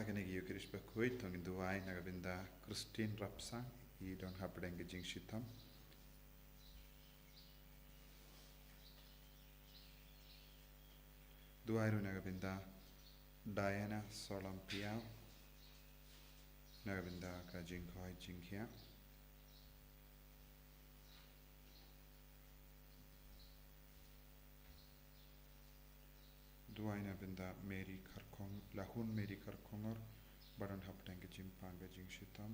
hakenig yukirish bakuit tong duai nagabinda Christine Rapsang I don hapdeng gejing shitam. Duai ru nagabinda Diana Solampiao nagabinda ka jingkhoi jingkhia. Duai nagabinda Mary Karkong lahun Mary Karkongor baron hapdeng gejing pang gejing shitam.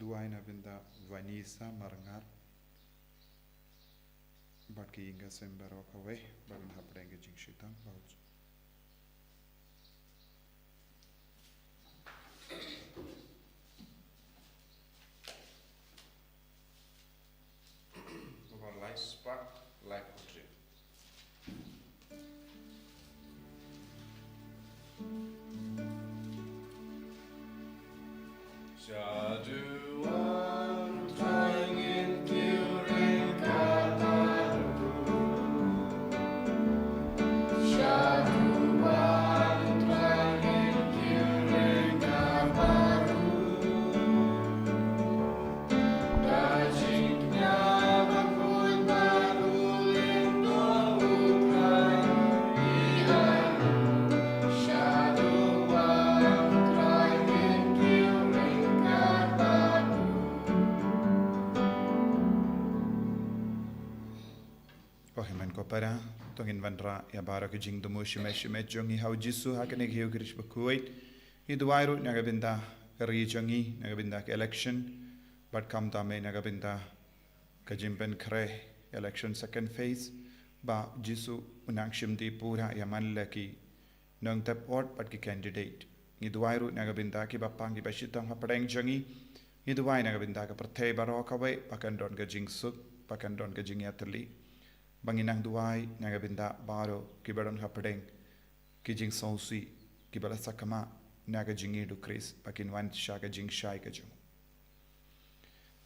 Duai nagabinda Vanessa Marngar batki inga sembaro kawe baron hapdeng gejing shitam baut. Para tongin vandra ya bara ke jing dumu shime jongi hau jisu hakane hiu krish bakuit I duairu nagabinda kari jongi nagabinda ke election but kam tame nagabinda ka jimpen kre election second phase ba jisu unang shimdi pura ya manlaki nong tap ort but ki candidate I duairu nagabinda ki bapang ki bashitang hapadeng jongi I duai nagabinda ka perthe baro kawe pakan don ka jing suk pakan don ka jing yatali Banginang duai nagabinda baro kibaron hapdeng kijing sausi kibala sakama naga jingi du kris pakin wan shaga jing shai ka jung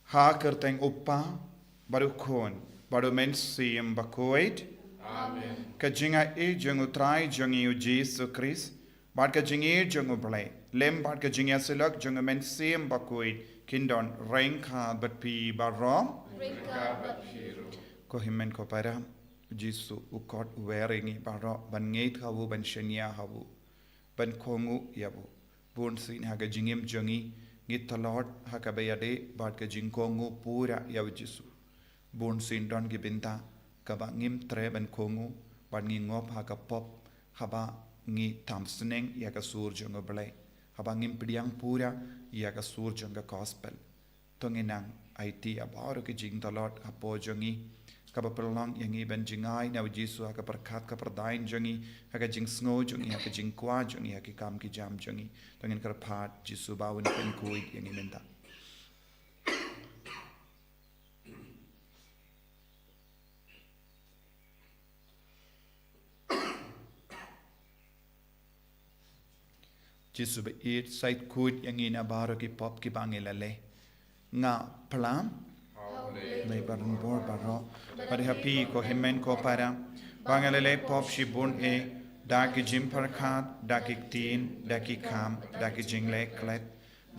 ha kerteng uppa baru khon baru men sim bakoit amen ka jinga e jung utrai jungi u Jesus Christ bad ka jingi jung blai lem bad ka jingi selak jung men sim bakoit kindon rengkha bat pi barom rengkha bat piru ko himmen ko para jisu ukot weringi baro ban ngeit hawu ban shenia hawu ban khongu yabu bun sin haga jingim jongi ngit talot haga bayade bad ka jingkongu pura yaw jisu bun sin don gibinta kaba ngim tre ban khongu ban ngi ngop haga pop haba ngi tamsneng yaga sur jongo blai haba ngim pidiang pura yaga sur jonga gospel tonginang IT abaro ke jing talot apo jongi kaba perlang yang iban jingai na jisu haka perkat ka perdain jongi haka jing sngo jongi haka jing kwa jongi haka kam ki jam jongi tongin karpat jisu bawin pen kuit yang imenta jisu be it sait kuit yang ina baro ki pop ki bangilale nga plam may barang bor baro pari happy ko himmen ko para bangalele pop shibun e da ki jim parkhat da ki tin da ki kham da ki jingle klet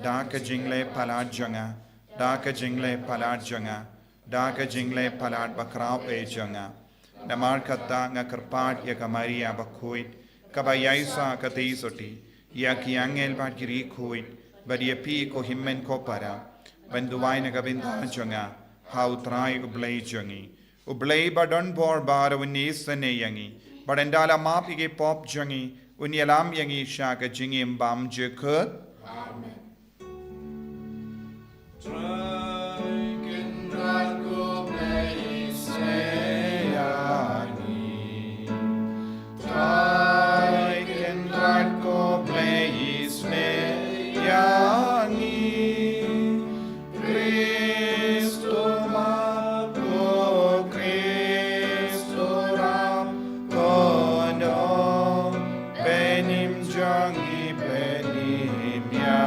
da ka jingle palat janga da ka jingle palat janga da ka jingle palat bakrao e janga namar khatta nga karpat ya kamaria bakhuit kabayaisa kati soti ya ki angel bat ki khuit bari happy ko himmen ko para banduwai na gabinda janga how try ublay jongi ublay badon bor bar unis ne yangi badandala map ige pop jongi unyalam yangi shaka jingi mbam jekut amen try can not go play say yani try can not go play say yani Jangi benim ya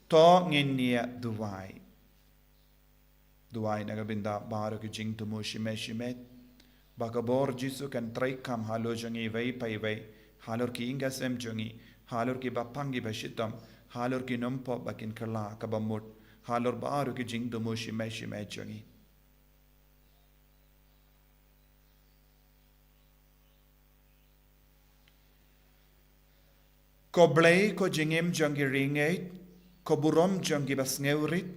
to nginia duai nagabinda baro ki jing tumu shimet bakabor jisu kan traikam halo jangi vai pai vai halor ki ingasem jangi halor ki bapangi bashitam halor ki nompo bakin kala kabamut halor baro ki jing tumu shimet jangi ko blay ko jingim jangi ringait ko burom jangi basngeurit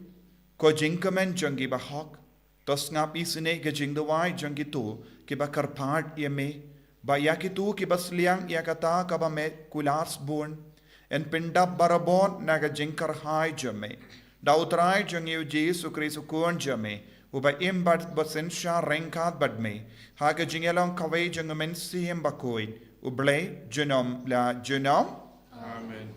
ko jingkamen jangi bahok tos ngapi sine ke jing dawai jangi tu ki bakar part yeme ba yaki tu ki basliang yakata ka ba me kulars born en pindap barabon naga jingkar hai jame da utrai jangi jesu kristo kon jame uba imbat basen sha renkat badme ha ke jingelong kawai jangamen siem bakoin ublay junom la junom. Amen.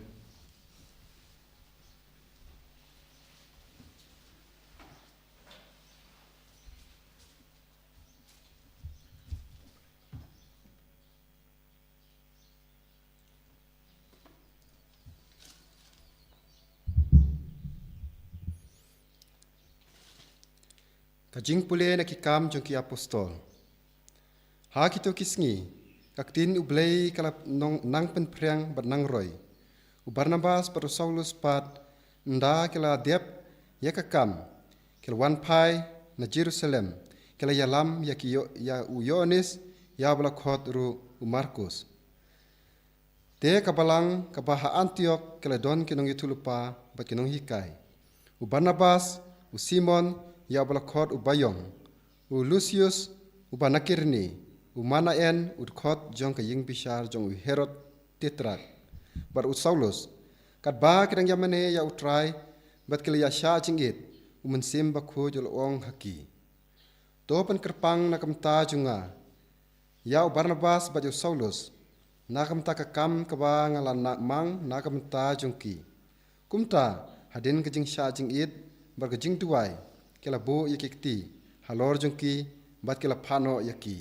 Kajing pule na kikam jong ki apostol. Ha kito kisngi, kaktin ublay kalap nang penpriang bat nang roy. U Barnabas patu Saulus pat nda kila dep ya kakam, kila wan pai na Jerusalem, kila yalam ya ki ya u Yohanes ya blakot ru u Markus. Te kabalang kabaha Antioch kila don kinong yutulupa bat kinong hikai. U Barnabas, u Simon ya blakot u Bayong, u Lucius u Banakirni, u Manaen u khot jong ka ying bishar jong u Herod Tetrak. Bar u Saulus kat ba kedang yamane ya utrai bat kila ya sha jingit u mensim bakho jol ong haki to pan kerpang na kamta junga ya u Barnabas bat u Saulus na kamta ka kam ka ba ngala na mang na kamta jungki kumta hadin ke jing sha jingit bar ke jing tuai kila bo yakikti halor jungki bat kila phano yaki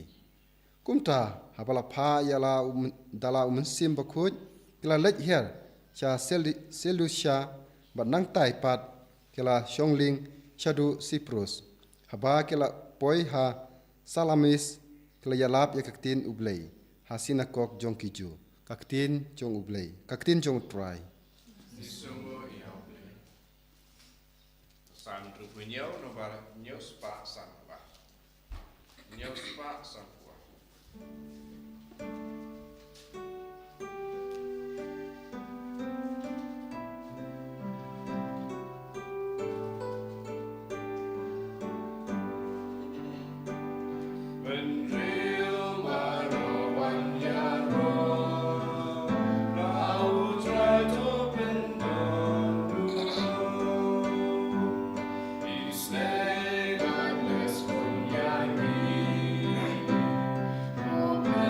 kumta habala pha yala dala mensim bakho kila lej her cha selusha bat nang tai pat kila shongling shadu Cyprus haba kila poi ha salamis kila yalap ya kaktin ublay ha sinakok jong kiju kaktin jong ublay kaktin jong try Disungo iau ble. San rupunyo no bar nyos pa san pa. Nyos pa san pa. Amen.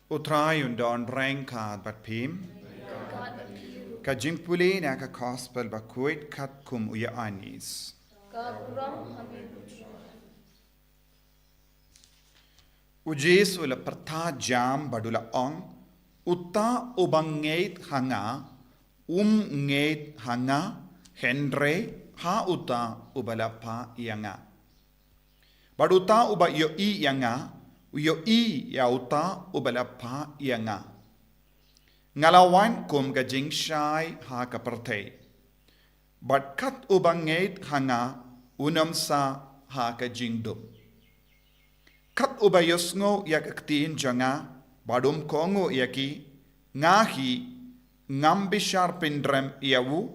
utrai undon reng kad bat pim. Ka jimpuli na ka gospel bakuit kat kum uya anis. Ujis ula perta jam badula ong uta ubangait hanga ngait hanga henre ha uta ubalapa yanga. Baduta uba yo i yanga yo i ya uta ubalapa yanga. Ngalawan kum ka jingshai ha ka pertei. But kat ubangait hanga unam sa ha ka jingdum. Kat ubayosngo yak aktiin janga badum kongo yaki ngahi ngam bishar pindrem yawu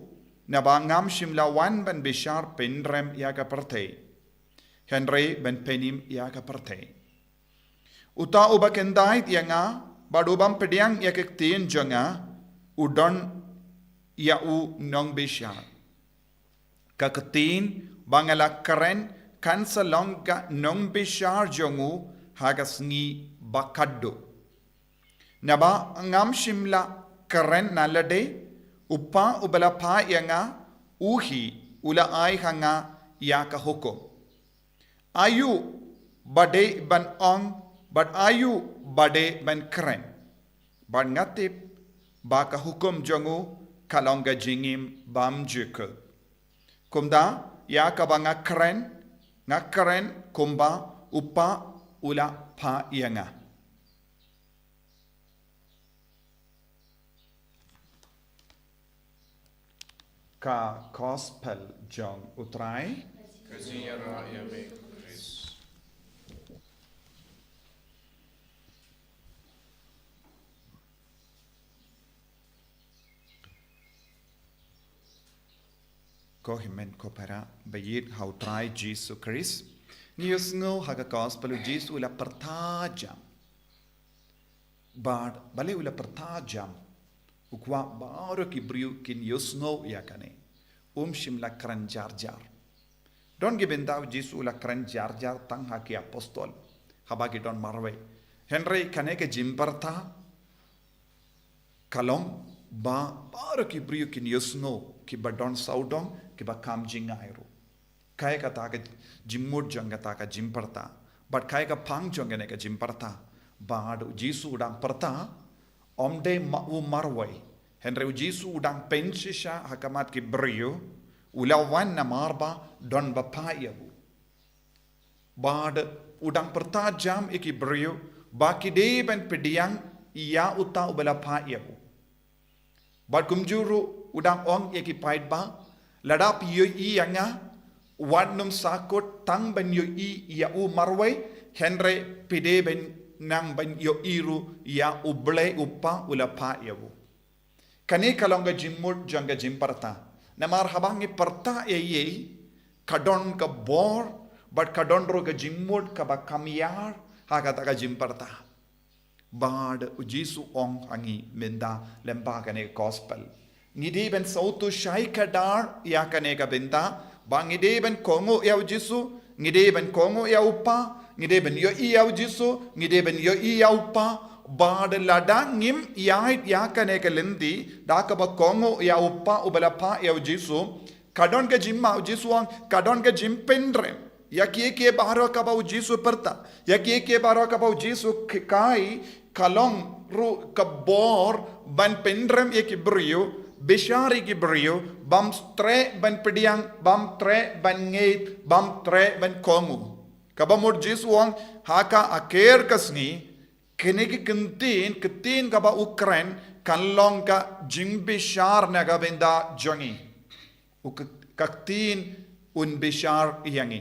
naba ngam shimlawan ban bishar pindrem yaka partei Henry ben penim yaka partei uta ubakendait yanga badubam pediang yak aktiin janga udon yau nong bishar kakatin bangala karen kansa longa nong bishar jongu hagas ngi bakaddo. Naba ngam shimla karen nalade upa ubala pa yanga uhi ula ay hanga yaka hukum. Ayu bade ban ong but ayu bade ban karen. But ngatip baka hukum jongu kalonga jingim bam jukul. Kumda yaka banga karen ngakaren kumba upa ula pa yanga. Ka gospel jong utrai. Kaziyara yame Chris. Ko himen ko para bayit how try Jesus Christ. Ngiyos ngo haga gospel Jesus ula pertajam. Bad bale ula pertajam. Ukwa baru ki briu kin yosngo yakane. Shimla kran jar jar. Don gibendau Jesus ula kran jar jar tang haki apostol. Habagi don marwe. Henry kane ke jimbarta. Kalong ba baru ki briu kin yosngo ki badon saudong ki ba kam jingairu. Kaya kata ka jimmud jong kata ka jimparta. But kaya ka pang jong kane ka jimparta. Badu Jesus udang perta. Omde mau marway. Henry Jesus udang pensisha hakamat ki brio. Ulawan na marba don bapayabu. Bad udang perta jam iki brio. Baki de ben pediang iya uta ubala payabu. Bad kumjuru udang ong iki pait ba. Ladap yo i yanga. Wadnum sakot tang ben yo i ya u marway. Henry pide ben nang ban yo iru ya uble upa ula pa yabu. Kani kalonga jimmud janga jimparta. Namar habangi parta ye kadon ka bor but kadon ro ka jimmud ka ba kamyar hakata ka jimparta. Bad ujisu ong hangi menda lemba kane gospel. Ngidi ben sautu shai kadar ya kane ka benda bangide ben kongo ya ujisu ngide ben kongo ya upa ngide ben yo iya ujisu ngide ben yo iya upa bad ladangim yait yakane ka lendi dakaba kongo ya upa ubalapa ya ujisu kadon ka jimma ujisu ang kadon ka jimpendre yakie ke baro ka ba ujisu perta yakie ke baro ka ba ujisu kai kalong ru ka bor ban pendrem ekibrio Bishari ki brio, bam tre ban pediang, bam tre ban ngait, bam tre ban kongu. Kabamur jisuang haka aker kasni, kene ki ketin kaba Ukraine, kanlong ka jing bishar naga benda jongi. Kaktin un bishar yangi.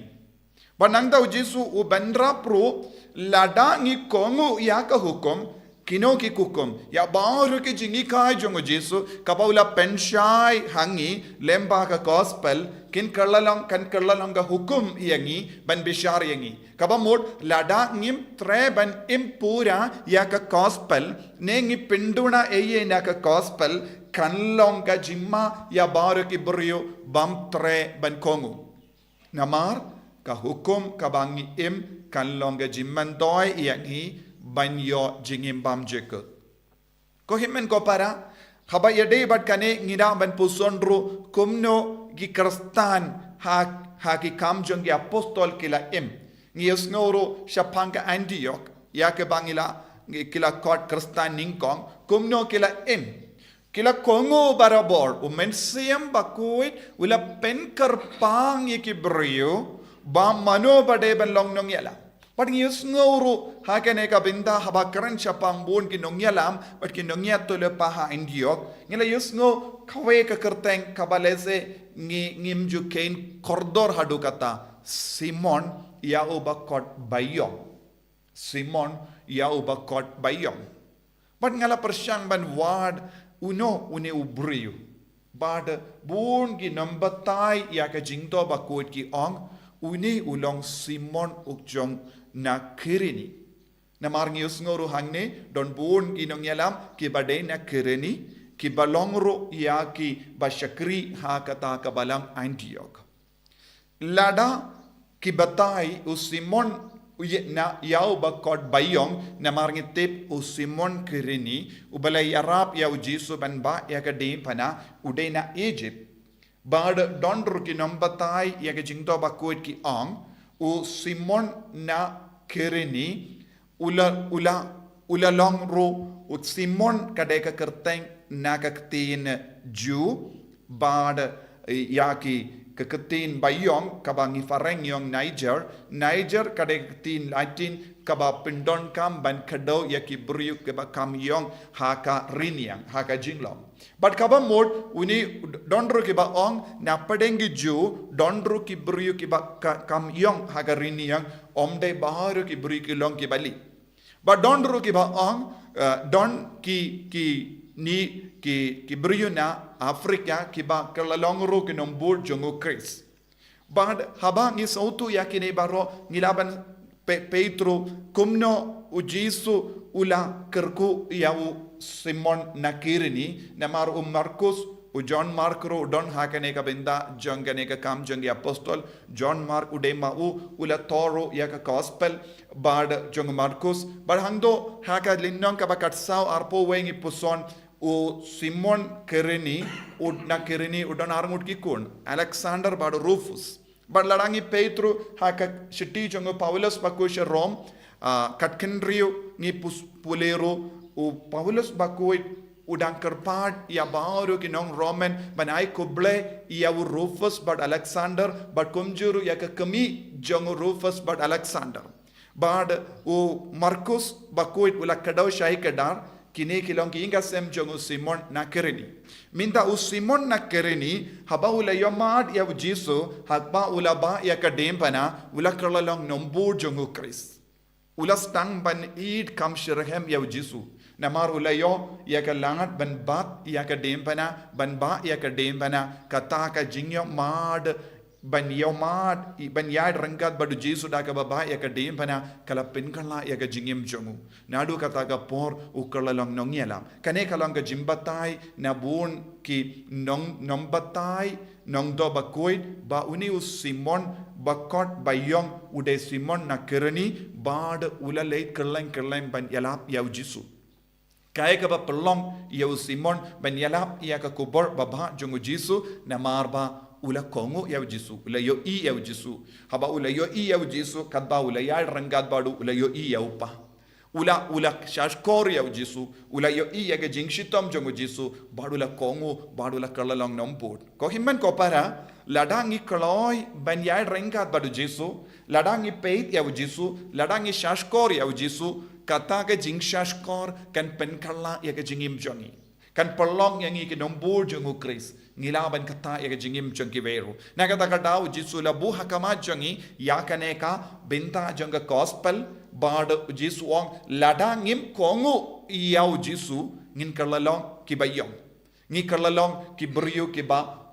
Banang daw jisu u bandra pro, lada ngi kongu yaka hukum, Kino ki kukum ya baru ki jingi kai jongo Jesu kapaula penshai hangi lemba ka gospel kan kerlalong ka hukum yangi ban bishar yangi kabamod lada ngim tre ban impura ya ka gospel nengi pinduna eye na ka gospel kanlong ka jimma ya baru ki brio bam tre ban kongu namar ka hukum kabangi kanlong ka jimman doi yangi banyo jingim bam jekut. Ko himen ko para haba yade bat kane ngida ban pusonru kumno gi kristan ha ki kamjong gi apostol kila ngiyos ngoro shapanga Antioch ya ke bangila kila kot kristan ningkong kumno kila kila kongo barabor umensiam bakuit ula penkerpang yikibrio ba mano bade ban long nong yala but ngiyos ngoro ha kane ka binda haba kran shapang bon ki nong yalam but ki nong yatole paha Antioch ngila yus ngo kawe ka kerteng kabalese ngimju kain kordor hadu kata Simon ya ubakot bayong Simon ya ubakot bayong but ngala persyang ban wad uno une ubriu bad bun gi nambatai ya ka jingto bakot ki ong uni ulong Simon ukjong na kirini na marngius ngoru hangne don bun gi nong yalam ki bade na kirini ki balongro ya ki bashakri ha kata ka balang Antioch lada ki batai u Simon na yau bakot bayong na marngitip u Simon kirini u balay arap yau jisu ban ba ya ka de pana ude na Egypt bad dondru ki nambatai ya ka jingto bakot ki ong u Simon na kirini ula long ro u Simon kadeka kerteng na kaktin Jew bad yaki keketin bayong kabangi fareng yong Niger kadektin Latin kaba pindon kam ban kado yaki bryuk kaba kam yong haka riniang haka jinglom but kaba mod uni dondro kiba ong na padengi Jew dondro ki bryuk kiba kam yong haka riniang omde baharu ki bryuk long ki bali but dondro kiba ong don ki bryuna Afrika kiba kalalongro kinombur jongo Chris bad haba ngi sautu yakine baro ngilaban Petro kumno ujisu ula kerku yau Simon nakirini namar Marcus John Mark ro don hakane ka benda jangane ka kam jangi apostol John Mark udema ula toro ya ka gospel bad jong Marcus bad hangdo haka linnong ka bakatsao arpo wengi puson o Simon Kirini udna Kirini udan armut kikun Alexander bad Rufus bad ladangi Petro haka shiti jongo Paulus bakusha Rome katkenrio ni pulero o Paulus bakuit udang kerpad ya baru kinong Roman banai kuble ya Rufus bad Alexander bad kumjuru ya ka kami jongo Rufus bad Alexander bad o Marcus bakuit ula kadaw shai kadar kini kilong kiinga sem jongo Simon na Kirini minta u Simon na Kirini haba ula yomad ya Jisu haba ula ba ya kadempana ula kerlalong nombur jongo Chris ula stang ban id kam shirhem ya Jisu namar ula yo ya ka langat ban bat ya kadempana ban ba ya kadempana kata ka jingyo mad ban yomad ban yad rangkat badu Jisu da ka baba ya kadempana kala pinkala ya ka jingim jongo nadu kata ka por ukalalong nongyelam kane kalong ka jimbatai na bun ki nombatai nongdo bakoit ba uni u Simon bakot bayong ude Simon na Kirini bad ula leit kerleng ban yalap ya Jisu kaya ka ba pelong ya Simon ban yalap ya ka kubor baba jongo Jisu na marba ula kongo ya Jisu ula yo i ya Jisu haba ula yo i ya Jisu kadba ula ya rangat badu ula yo i ya upa ula shashkor ya Jisu ula yo i ya jingshitom jongo Jisu badu la kongo badu la kerlalong nompot ko himman ko para ladangi kloy ban ya rangat badu Jisu ladangi peit ya Jisu ladangi shashkor ya Jisu kata ka jingshashkor kan penkalla ya jingim jongi kan pelong yang iki nombor jongo Chris ngilaban kata ya jingim jongi veru na kata kadau Jisu la bu hakama jongi ya kaneka benta jonga gospel bad Jisu ong ladangim kongu yau Jisu ngin kerlalong kibayong ngi kerlalong kibriu kiba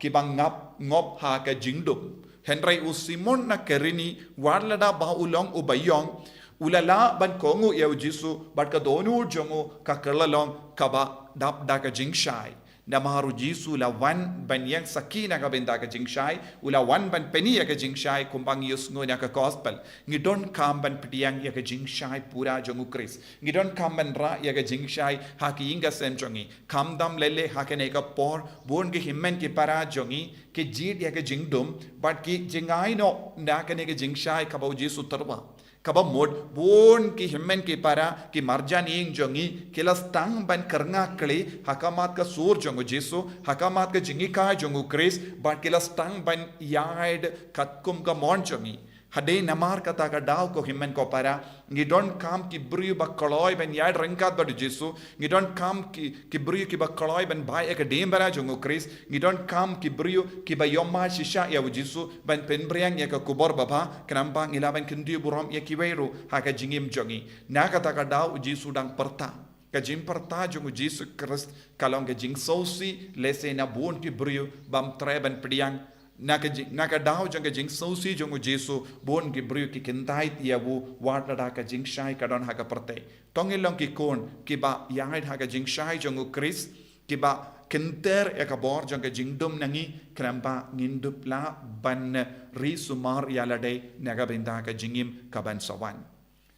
ngop ha ka jingdum Henry u Simon na Kirini warlada ba ulong ubayong ulala ban kongu yau Jisu bad ka donu jongo ka kerlalong kaba dap da ka jingshai Namaru Jisu la wan ban yang sakina ka benda ka jingshai, ula wan ban peni ya ka jingshai kumbang yus ngo na ka gospel. Ngidon kam ban pediang ya ka jingshai pura jongu Kris. Ngidon kam ban ra ya ka jingshai haki inga sem jongi. Kam dam lele hakene ka por bon ke himmen ke para jongi ke jit ya ka jingdum but ki jingai no na ka ne ka jingshai ka bau Jisu terba. Kaba mod bon ki himmen ki para ki marjan ing jongi kilas tang ban karnga kli hakamat ka sur jongu Jisu hakamat ka jingi ka jongu Kris but kilas tang ban yaid katkum ka mon jongi hade namar kata ka daw ko himmen ko para ngidon kam ki bru ba koloi ban yaid rengkat ba Jisu ngidon kam ki bru ki ba koloi ban bai ek dem bara jongu Kris ngidon kam ki bru ki ba yomma shisha ya Jisu ban penbriang ya ka kubor baba kenampa ngilaban kendi buram ya kiweru haka jingim jongi na kata ka daw Jisu dang perta ka jing perta jongu Jisu Kris kalong ka jing sosi lese na bon ki bru bam treban pediang naka daw jang ka jing sosi jongu Jisu bon ki bru ki kentai yawu wada ka jing shai kadon haka perte tongilong ki kon ki ba yaid haka jing shai jongu Kris ki ba kenter ya ka bor jang ka jing dum nangi kramba ngindup la ban ri sumar yalade naga benda ka jingim ka ban sawan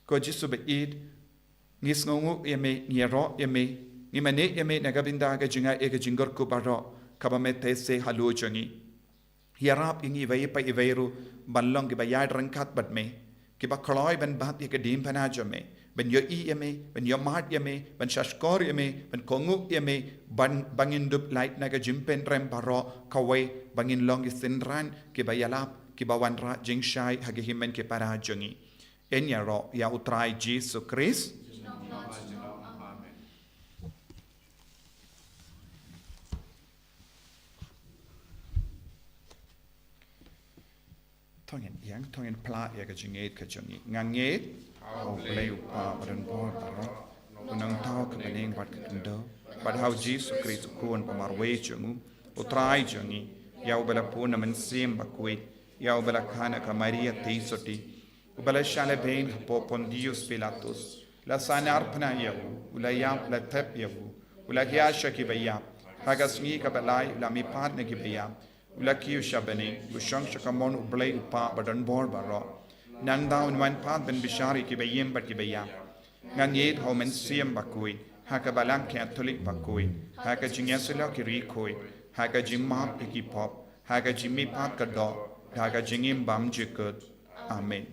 ko Jisu be id ngis ngongu yeme niero yeme ngimane yeme naga benda ka jinga e ka jingor ku baro ka ba mete se halu jongi Yarap ingi vai pa ivairu ballong ki ba yad rangkat bat me ki ba koloi ban bat ye ka dim panajo me ban yo I yeme ban yo mat yeme ban shashkor yeme ban kongu yeme ban bangin dup light naga jimpen rem baro kawe bangin long isindran ki ba yalap ki ba wanra jingshai hagi himmen ki para jongi enya ro ya utrai Jisu Kris Tongen pla ya ka jingit ka jongi ngangit au play pa badan bor baro unang tau ka baning bat ka kendo bad how Jisu Kris kuon pa marwe jongu utrai jongi yau bala puna men sim bakui yau bala khana ka Maria teisoti ubala shale bein po Pontius Pilatus la sanar pna yau ula yam la tep yau ula hiasha ki bayam hagasmi ka balai la mi pat ne ki bayam Ulaki ushabani, ushang shakamon ublay upa badan bor baro. Nang daw wan pat ben bishari ki bayim bat ki bayam. Ngan yed homen siyam bakui, haka balang Catholic bakui, haka jingyasula ki rikui, haka jimap ikipop, haka jimmi pat kado, haka jingim bam jikut. Amen.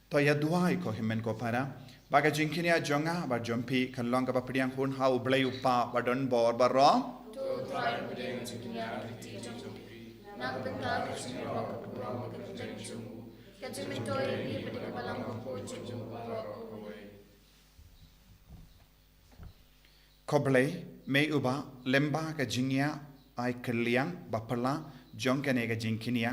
To ya duai ko himen ko para baga jingkinia jonga ba jompi kan long ka papriang hun ha ublay upa ba don bor baro to try puding jingkinia ti jompi nak benta ka sinro ka bro ka jingju ka jimitoy ni puding balang ko jingju koblay me uba lemba ka jingya ai kliang ba pala jongkane ka jingkinia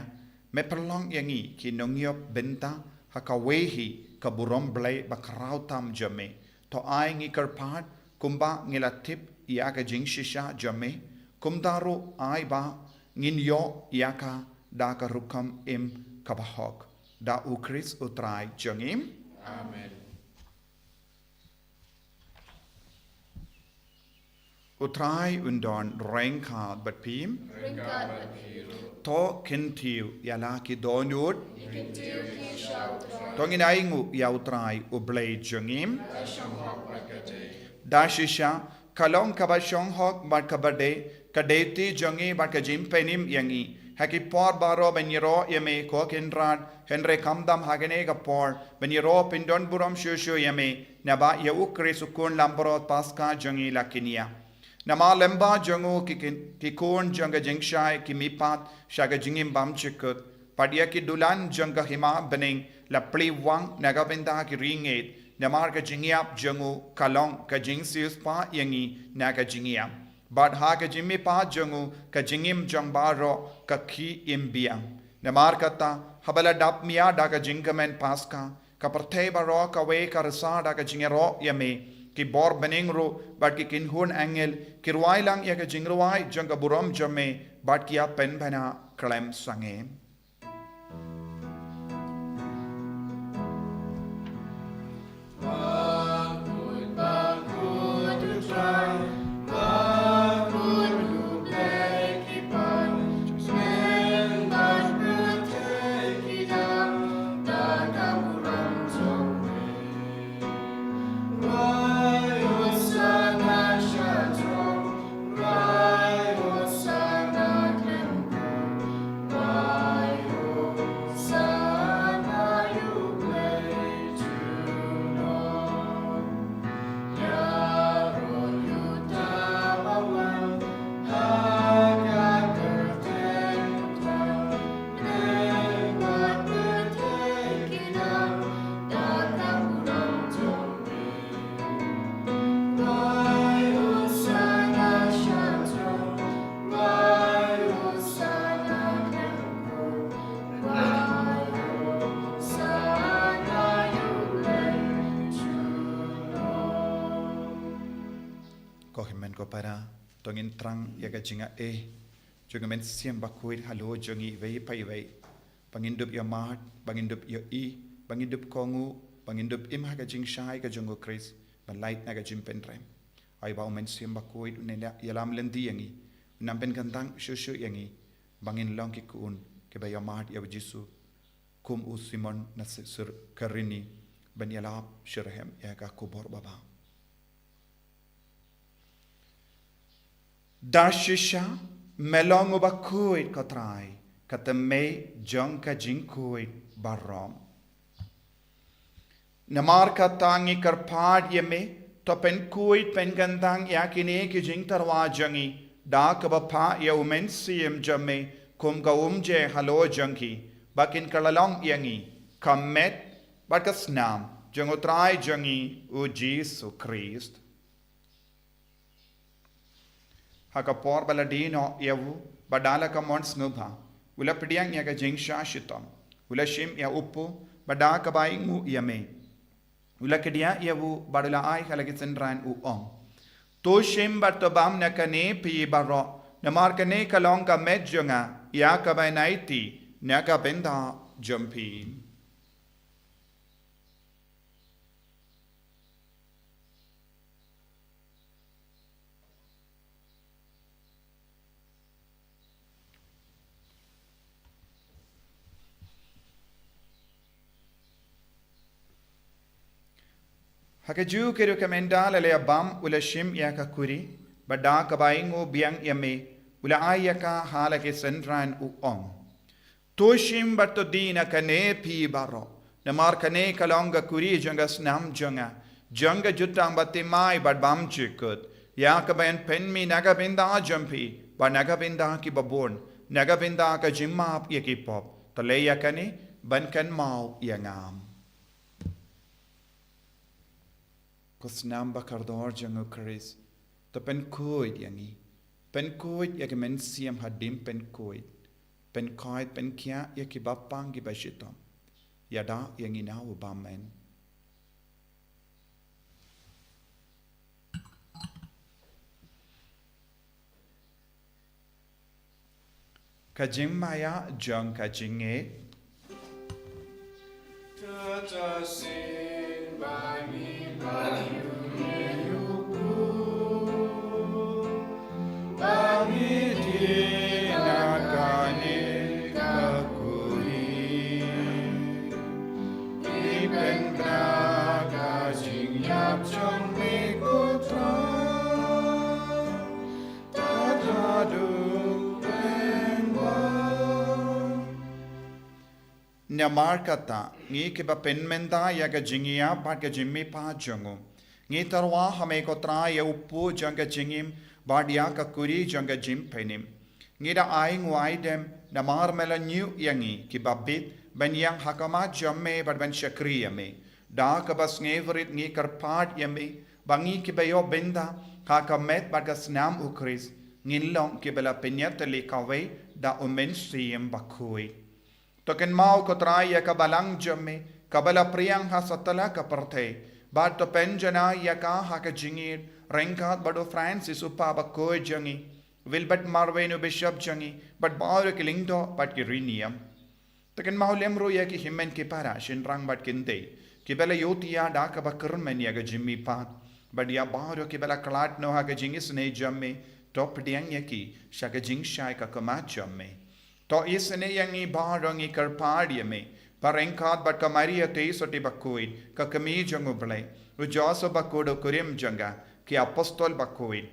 me perlong yangi ki nongyop benta hakawehi kaburom blay bakrau tam jame to ai ngi karpat kumba ngilatip ia ka jing shisha jame kumdaru ai ba ngin yo ia ka da ka rukam im kabahok. Da u Chris utrai jangim. Amen. Utrai undon rengka bat pim. Ringkat berhiru. To kentiu yala ki donut. Ikintiu ki syautra. Tongin aingu ya utrai ublay jangim. Shonghok Bakate. Da shisha kalong kabashong hok bat kabade kadeti jangi bat kajim penim yangi. Haki por baro benyero yame ko kenrad henre kamdam hagene kapor benyero pindon buram shushu yame naba ya ukre sukun lamborot paska jangi lakinia. Nama lemba jangu ki kun janga jingshai ki mipat shaga jingim bam chikut padia ki dulan janga hima bening la pli wang nagabenda ki ringet namar ka jingiap jangu kalong ka jingsius pa yangi naga jingiap bad ha ka jimmi pa jangu ka jingim jangbaro ka ki imbiang namar kata habala dap mia da ka jingamen paska ka parthe baro ka we ka rasa da ka jingero yame ki bor bening ro bad ki kinhun angel ki ruai lang ya ka jingruai janga buram jamme bad kia pen bana klem sange ko para tongin trang yaga jinga juga men siam bakuit halo jongi vei pai vei pangindup ya mat pangindup ya pangindup kongu pangindup im haga jing shai ka jongo Chris ban light naga jim pentrem ai ba men siam bakuit nenda yalam lendi yangi nampen kantang shushu yangi bangin long ki kun ke ba ya mat ya jisu kum u simon na sur karini ban yalap shirhem ya ka kubor baba Dashisha melong bakuit katrai katame jangka jingkuit barom. Namar katangi karpad yeme to pen kuit pen gandang yakine ki jing tarwa jangi da kabapa ya umen siem jamme kum gaumje halo jangi bakin kalalong yangi kamet bakasnam jangotrai jangi u Jesu Christ. Hakapor baladino yavu badala ka mons ngubha ula pidiang ya ka jingsha shitom ula shim ya upu bada ka baingu yame ula kedia yavu badala ai halagi senran u ong to shim batobam na kane pi baro namar kane kalong ka medjonga ya ka bainaiti na ka benda jumpi Hakaju ke recommenda le abam ula shim ya ka kuri bada ka baingo biang yame ula aya ka hala ke senran u ong to shim bato dina kane pi baro namar kane kalonga kuri janga snam janga jutang batte mai bad bam chikut ya ka ben pen mi naga binda jampi ba naga binda ki babon naga binda ka jimma ya ki pop to le ya kane ban kan mau ya ngam Kusnam bakardor jango Chris to pen koid yangi pen koid ya ke men siam hadim pen koid pen kia ya ki bapang ki bashitom yada yangi na ubamen Kajing maya jong kajing e. Sin by me, Nyamar kata ngi kiba penmenda ya ka jingia bat ka jimmi pa jongo ngi tarwa hame ko tra ya upu janga jingim bat ya ka kuri janga jim penim ngi da ai ngwai dem namar mela new yangi kiba bit ben yang hakama jamme bat ben shakri yame da ka bas ngeverit ngi karpat yame bangi kiba yo benda hakamet bat ka snam ukris ngilong kibela penyat le kawe da umen siem bakui Token mau kotrai ya kabalang jamme kabala priyang ha satala ka parthe bad to penjana ya ka ha ka jingir renkat bado Francis upa ba ko jangi wilbert marvenu bishop jangi but baur ke lingdo but ki rinium token mau lemro ya ki himmen ki para shin rang bat kinte ki bela yotia da ka ba kurmen ya ga jimmi pa but ya baur ki bela klat no ha ka jingis ne jamme top diang ya ki shaka jing shai ka kama jamme To isne yangi barangi karpadi me parengkat bat kamaria te soti bakuin ka kami jangu blai u joso bakodo kurim janga ki apostol bakuin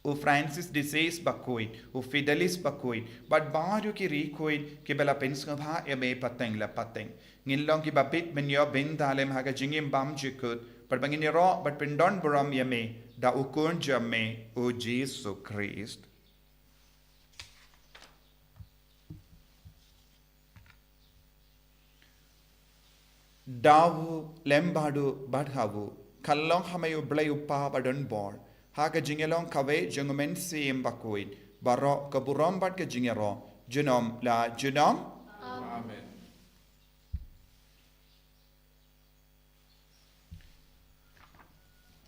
u Francis de Sales bakuin u Fidelis bakuin bat baru ki rikuin ki bela penskabha e me pateng la pateng ngilong ki babit menyo bendalem haga jingim bam jikut bat bangini ro bat pendon buram yame da ukun jamme u Jesus Christ Dawu lembadu badhavu kallong hamayu blayu pa badon bor haga jingelong kawe jungumen sim bakuin baro kaburom bad ke jingero junom la junom Amen.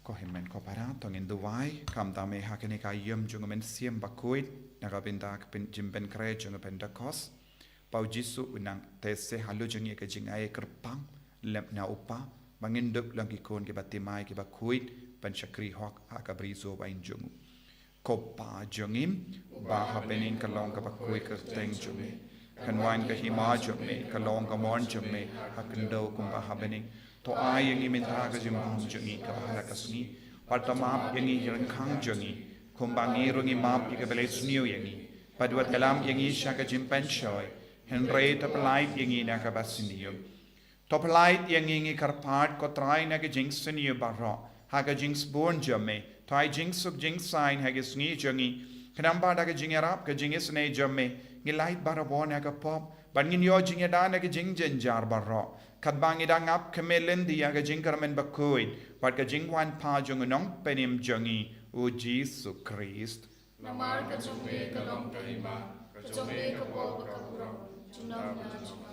ko himen ko para tongin duwai kam dame hakene ka yum jungumen sim bakuin nagabinda pen jimben kre jungumen dakos pau jisu unang tese halu jungi ke jingai kerpang lem na upa manginduk lang kikon ke batimai ke bakuit pan shakri hok akabri zo bain jungu kopa jungim ba hapenin kalong ka bakui ka teng jume kanwan ka hima jume kalong ka mon jume hakendo kumba hapening to ay yang iminta ka jimam jungi ka halakasni patamap yangi hirangkhang jungi kumba ngirungi map ikabele sniu yangi padwat kalam yangi shaka jimpan shoy henry tapalai yangi nakabasiniyo Top light yang ingi karpat ko try na ke jinx senior barro haga jinx born jamme tai jinx sub jinx sign haga sni jangi kanamba da ke jingarap ke jingis ne jamme ngi light barro bon haga pop ban ngin yo jinga da na ke jing jar barro kat bangi da ngap kemelen di haga jingkarmen bakoi pat ke jingwan pa jung nong penim jangi o Jesus Christ Namar ka jumbe ka long kahima ka jumbe ka po ka purong junam na junam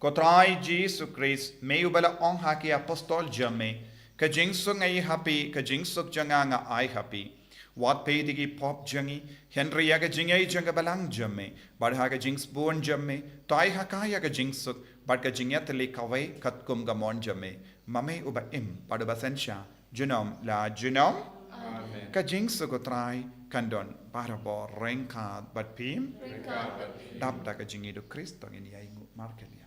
Kotrai Jesus Christ may ubala ong haki apostol jamme ka jingsung ay happy ka jingsuk janga nga ay happy wat pay digi pop jangi Henry ya ka jingay janga balang jamme badha ka jings born jamme tai hakaya ka jingsuk bad ka jingyat le kawai katkum gamon jamme mame uba im padabasensha junom la junom Amen. ka jingsuk kotrai kandon parabo rengkat bat pim dap da ka jingi do Kristo ngini ay markelia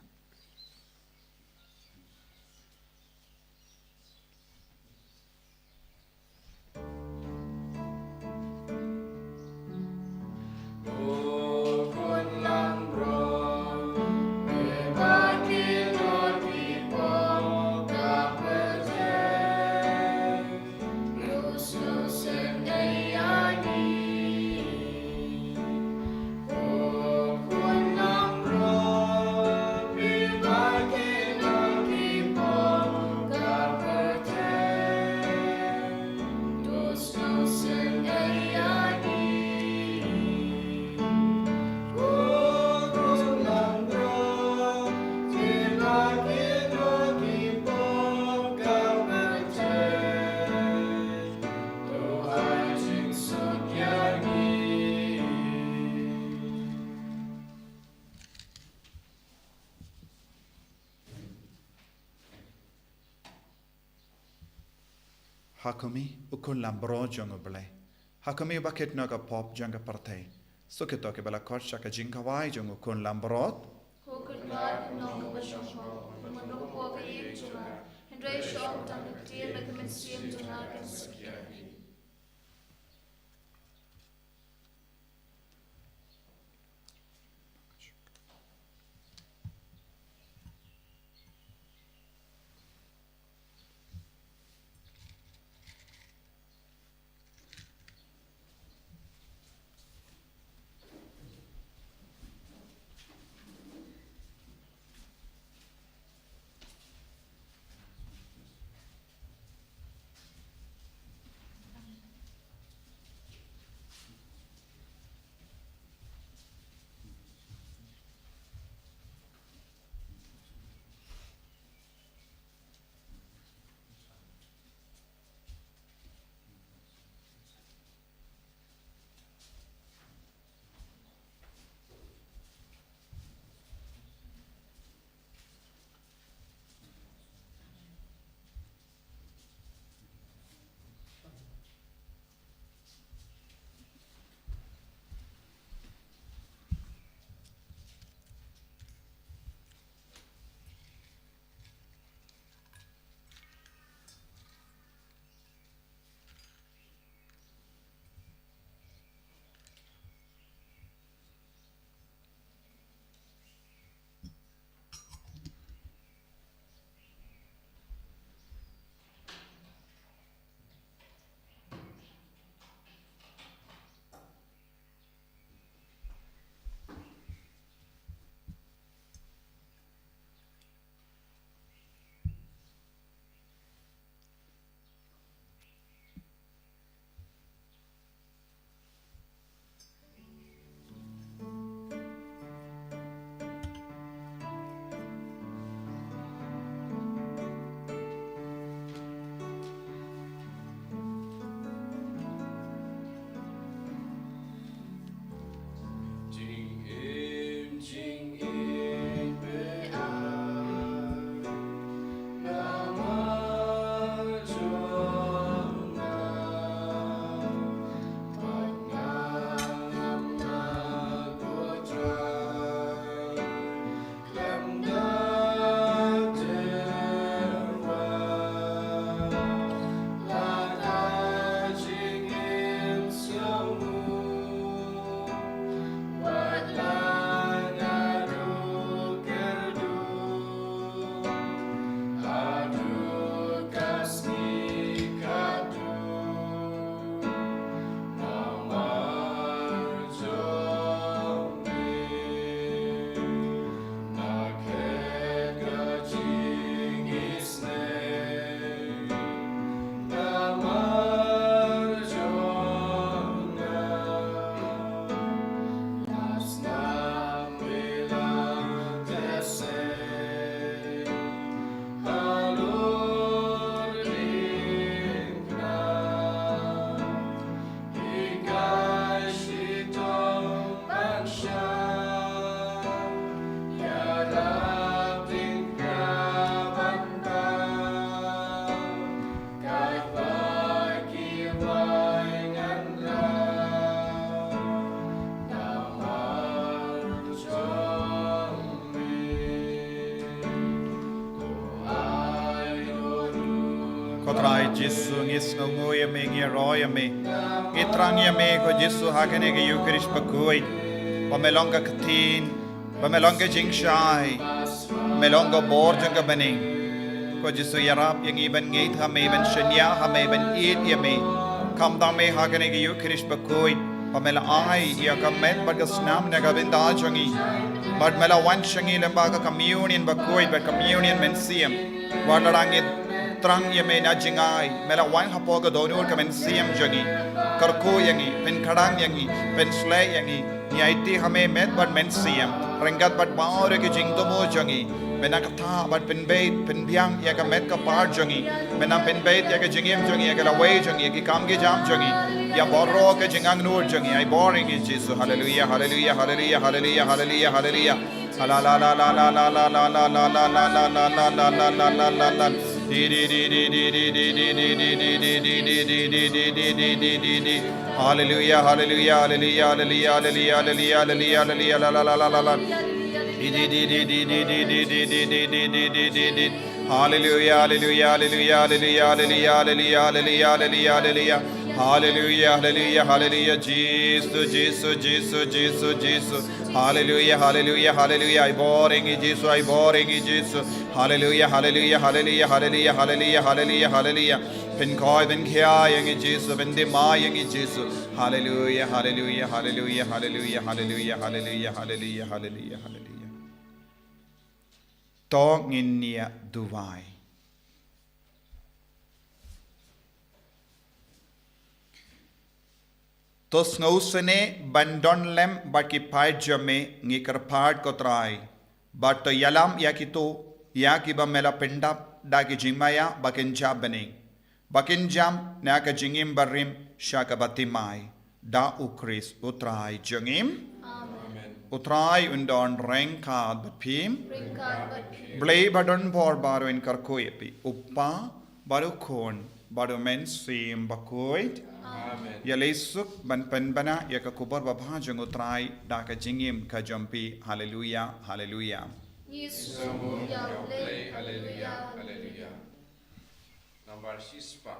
hakumi ukun lambro jong oble hakumi bucket no ka pop jong ka partay so ke to ke bala kor shaka jing ka wai jong ukun lambrot Hukun war nog beschho, manok poge yechuma, en rei shop dan de tier met met siem te maken skia. Kotrai Jesu ngis nungu yame ngi roy yame ngitrang yame ko Jesu hakane ke Eucharist bakui pamelonga katin pamelonga jingshai melonga borjanga bani ko Jesu yarap yang iban ngit hame iban shenya hame iban eat yame kam dame hakane ke Eucharist bakui pamela ai ya kamet bagasnam naga binda jangi but mela wan shangi lembaga communion bakui ba communion mensiam warlarangit Trang yame na jingai mela wan hapoga donur kamen siam jangi karko yangi pen khadang yangi pen slay yangi niaiti hame met but men siam rengat but baure ke jingdomo jangi mena katha but pen bait pen biang ya ka met ka par jangi mena pen bait ya ka jingim jangi ya ka laway jangi ya ki kam ke jam jangi ya borro ke jingang nur jangi I boring is Jesus hallelujah hallelujah hallelujah hallelujah hallelujah hallelujah la la la la la la la la la la la la la la la la la la Hallelujah, hallelujah, hallelujah, hallelujah, hallelujah, hallelujah, hallelujah, la la la la la la. Hallelujah, hallelujah, hallelujah, hallelujah, hallelujah, hallelujah, hallelujah, hallelujah. Hallelujah, hallelujah, hallelujah, Jesus, Jesus, Jesus, Jesus, Jesus. Hallelujah, hallelujah, hallelujah. I boring Jesus, I boring Jesus. Hallelujah, hallelujah, hallelujah, hallelujah, hallelujah, hallelujah, hallelujah. Pen koi ben kia yang Jesus, ben de ma yang Jesus. Hallelujah, hallelujah, hallelujah, hallelujah, hallelujah, hallelujah, hallelujah, hallelujah, hallelujah. Tong in nia duwai. Tos ngausene bandon lem baki paid jame ngikar paad kotrai. But to yalam yakito yakiba mela pendap daki jimaya bakin jabane. Bakin jam naka jingim barim shakabatimai. Da ukris utrai jangim. Utrai undon renkad bapim. Blay badon bor baro in karkoyepi. Uppa baru kon baru men sim bakoit. Yalesuk ban penbana yakakubar babha jangutrai daka jingim kajampi. Hallelujah, hallelujah. Hallelujah, hallelujah. Number 6 pa.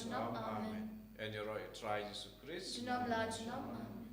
Amen. En je try Jesus Christ. Jinam la jinam.